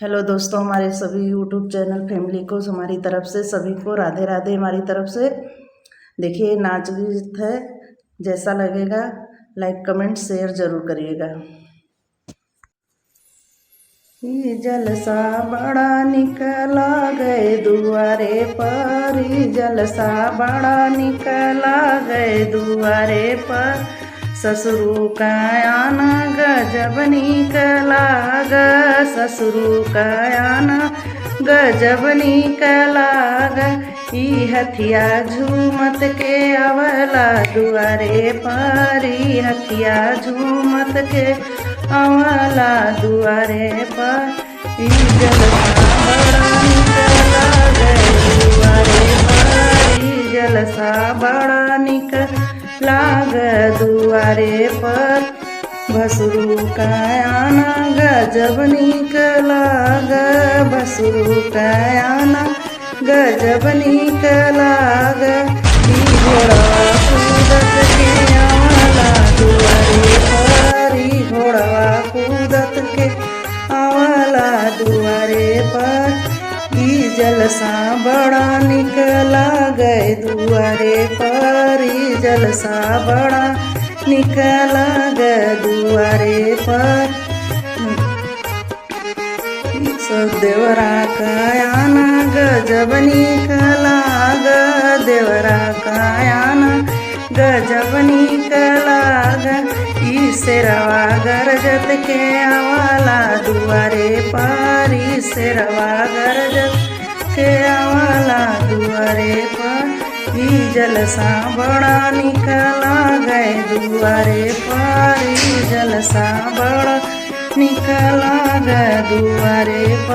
Hello दोस्तों, हमारे सभी यूट्यूब चैनल फैमिली को हमारी तरफ से सभी को राधे राधे। हमारी तरफ से देखिए नाच गीत है, जैसा लगेगा लाइक कमेंट शेयर ज़रूर करिएगा। जलसा बड़ा निकला गए दुआरे पर, जलसा बड़ा निकला गए दुआरे पर, ससुरु का आना गजब निकला ग, ससुरु का आना गजब निकला ग। ई हथिया झूमत के अवला दुआरे पर, ई हथिया झूमत के अवला दुआरे पर, ई जलसा बड़ा निकला गए दुआरे पर, ई जलसा बड़ा निकला गए दुआरे पर, भसुरु का आना गजब निकला ग, भसुरु का आना गजब निकला ग। ई घोड़वा कूदत के आवाला दुआरे पर, ई घोड़वा कूदत के आवाला दुआरे पर, ई जलसा बड़ा निकला गए दुआरे पर, ई जलसा बड़ा निकला गए दुआरे पर, देवरा का आना गजब निकला ग, देवरा का आना गजब निकला ग। ई शेरवा गरजत के आवाला दुआरे पर, ई शेरवा गरजत के आवाला दुआरे पर, ई जलसा बड़ा निकला गए दुआरे पर, ई जलसा बड़ा निकला गए दुआरे पर।